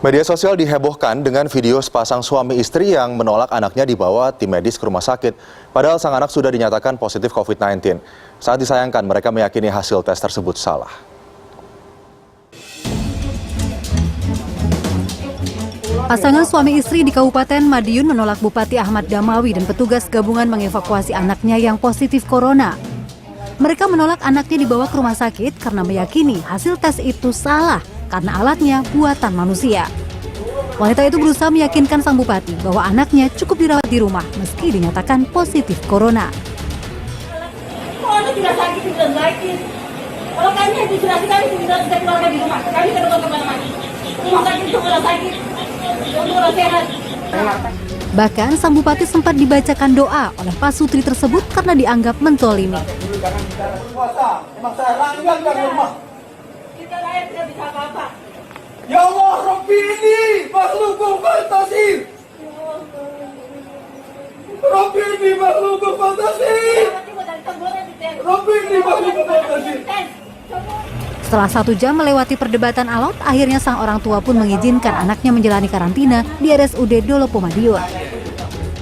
Media sosial dihebohkan dengan video sepasang suami istri yang menolak anaknya dibawa tim medis ke rumah sakit. Padahal sang anak sudah dinyatakan positif COVID-19. Saat disayangkan, mereka meyakini hasil tes tersebut salah. Pasangan suami istri di Kabupaten Madiun menolak Bupati Ahmad Damawi dan petugas gabungan mengevakuasi anaknya yang positif corona. Mereka menolak anaknya dibawa ke rumah sakit karena meyakini hasil tes itu salah karena alatnya buatan manusia. Wanita itu berusaha meyakinkan sang bupati bahwa anaknya cukup dirawat di rumah meski dinyatakan positif corona. Kalau anda tidak sakit, tidak sakit. Kalau kami registrasi, kami tidak keluarga di rumah. Kami tidak keluar kemana-mana. Rumah sakit itu orang sakit, untuk orang sehat. Bahkan sang bupati sempat dibacakan doa oleh pasutri tersebut karena dianggap mentolimi. Emang saya langgar dari rumah. Kita layak tidak bisa apa-apa. Ya Allah, Rabbi ini makhlukul fantasi. Rabbi ini makhlukul fantasi. Rabbi ini makhlukul fantasi. Setelah 1 jam melewati perdebatan alot, akhirnya sang orang tua pun mengizinkan anaknya menjalani karantina di RSUD Dolopo Madiun.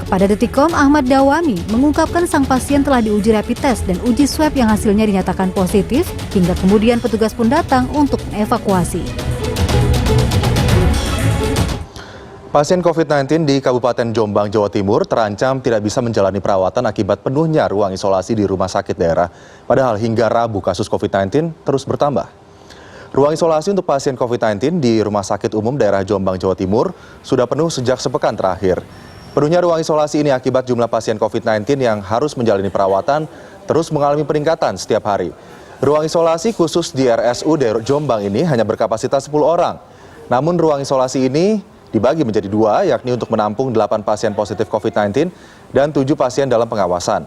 Kepada Detikcom, Ahmad Dawami mengungkapkan sang pasien telah diuji rapid test dan uji swab yang hasilnya dinyatakan positif, hingga kemudian petugas pun datang untuk mengevakuasi. Pasien COVID-19 di Kabupaten Jombang, Jawa Timur terancam tidak bisa menjalani perawatan akibat penuhnya ruang isolasi di rumah sakit daerah. Padahal hingga Rabu kasus COVID-19 terus bertambah. Ruang isolasi untuk pasien COVID-19 di Rumah Sakit Umum Daerah Jombang, Jawa Timur sudah penuh sejak sepekan terakhir. Penuhnya ruang isolasi ini akibat jumlah pasien COVID-19 yang harus menjalani perawatan terus mengalami peningkatan setiap hari. Ruang isolasi khusus di RSUD Jombang ini hanya berkapasitas 10 orang. Namun ruang isolasi ini dibagi menjadi 2, yakni untuk menampung 8 pasien positif COVID-19 dan 7 pasien dalam pengawasan.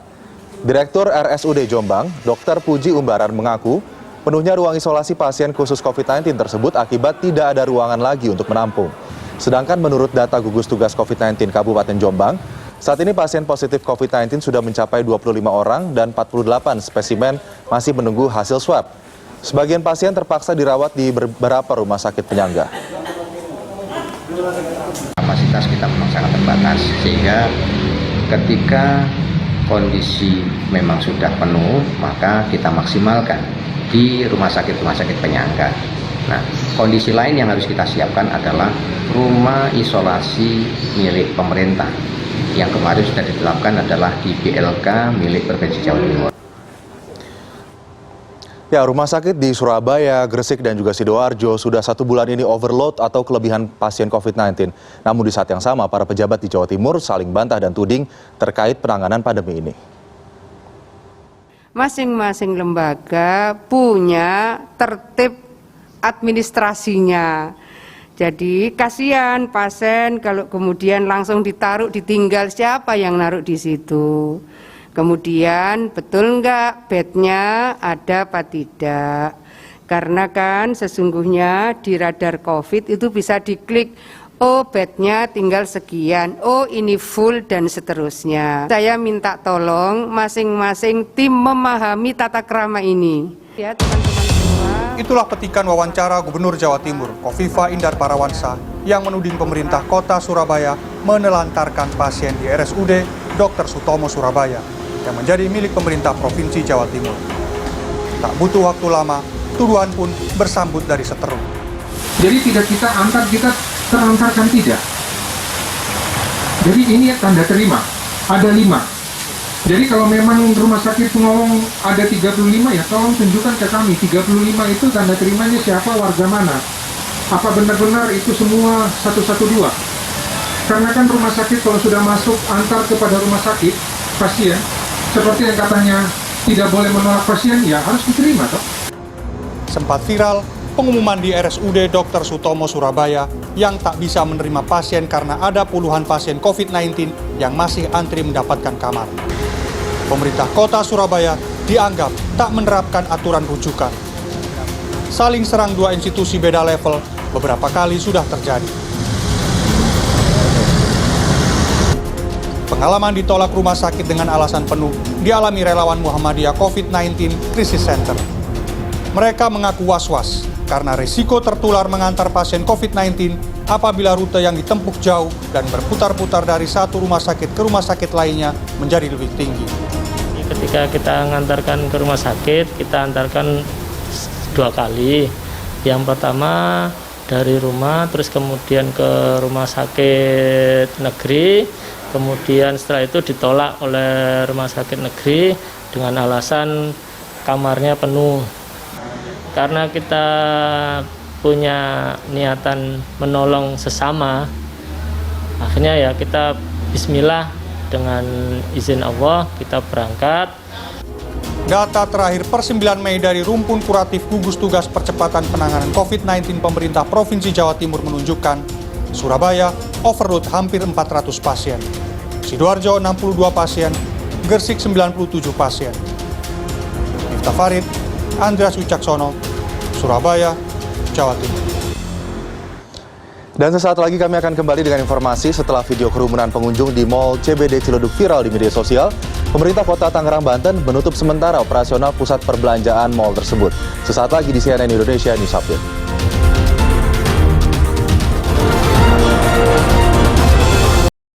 Direktur RSUD Jombang, Dr. Puji Umbaran mengaku, penuhnya ruang isolasi pasien khusus COVID-19 tersebut akibat tidak ada ruangan lagi untuk menampung. Sedangkan menurut data gugus tugas COVID-19 Kabupaten Jombang, saat ini pasien positif COVID-19 sudah mencapai 25 orang dan 48 spesimen masih menunggu hasil swab. Sebagian pasien terpaksa dirawat di beberapa rumah sakit penyangga. Kapasitas kita memang sangat terbatas, sehingga ketika kondisi memang sudah penuh, maka kita maksimalkan di rumah sakit penyangga. Nah, kondisi lain yang harus kita siapkan adalah rumah isolasi milik pemerintah, yang kemarin sudah ditetapkan adalah di BLK milik Provinsi Jawa Timur. Ya, rumah sakit di Surabaya, Gresik, dan juga Sidoarjo sudah 1 bulan ini overload atau kelebihan pasien COVID-19. Namun di saat yang sama, para pejabat di Jawa Timur saling bantah dan tuding terkait penanganan pandemi ini. Masing-masing lembaga punya tertib administrasinya. Jadi kasihan pasien kalau kemudian langsung ditaruh, ditinggal, siapa yang naruh di situ. Kemudian betul nggak bednya ada apa tidak? Karena kan sesungguhnya di radar COVID itu bisa diklik, oh bednya tinggal sekian, oh ini full dan seterusnya. Saya minta tolong masing-masing tim memahami tata krama ini. Ya teman-teman semua. Itulah petikan wawancara Gubernur Jawa Timur, Kofifa Indar Parawansa, yang menuding pemerintah kota Surabaya menelantarkan pasien di RSUD Dr. Sutomo Surabaya yang menjadi milik pemerintah Provinsi Jawa Timur. Tak butuh waktu lama, tuduhan pun bersambut dari seteru. Jadi tidak kita antar, kita terantarkan tidak. Jadi ini tanda terima, ada 5. Jadi kalau memang rumah sakit ngomong ada 35 ya tolong tunjukkan ke kami, 35 itu tanda terimanya siapa, warga mana. Apa benar-benar itu semua 112? Karena kan rumah sakit kalau sudah masuk antar kepada rumah sakit, pasien, seperti yang katanya tidak boleh menolak pasien, ya harus diterima toh. Sempat viral pengumuman di RSUD Dr. Sutomo Surabaya yang tak bisa menerima pasien karena ada puluhan pasien COVID-19 yang masih antri mendapatkan kamar. Pemerintah kota Surabaya dianggap tak menerapkan aturan rujukan. Saling serang 2 institusi beda level beberapa kali sudah terjadi. Pengalaman ditolak rumah sakit dengan alasan penuh dialami relawan Muhammadiyah COVID-19 Crisis Center. Mereka mengaku was-was karena risiko tertular mengantar pasien COVID-19 apabila rute yang ditempuh jauh dan berputar-putar dari satu rumah sakit ke rumah sakit lainnya menjadi lebih tinggi. Ketika kita mengantarkan ke rumah sakit, kita antarkan 2 kali. Yang pertama dari rumah, terus kemudian ke rumah sakit negeri, kemudian setelah itu ditolak oleh rumah sakit negeri dengan alasan kamarnya penuh. Karena kita punya niatan menolong sesama, akhirnya ya kita bismillah, dengan izin Allah kita berangkat. Data terakhir per 9 Mei dari Rumpun Kuratif Gugus Tugas Percepatan Penanganan COVID-19 Pemerintah Provinsi Jawa Timur menunjukkan Surabaya overload hampir 400 pasien, Sidoarjo 62 pasien, Gersik 97 pasien. Miftah Farid, Andreas Wicaksono, Surabaya, Jawa Timur. Dan sesaat lagi kami akan kembali dengan informasi setelah video kerumunan pengunjung di Mall CBD Ciledug viral di media sosial. Pemerintah Kota Tangerang, Banten menutup sementara operasional pusat perbelanjaan mal tersebut. Sesaat lagi di CNN Indonesia News Update.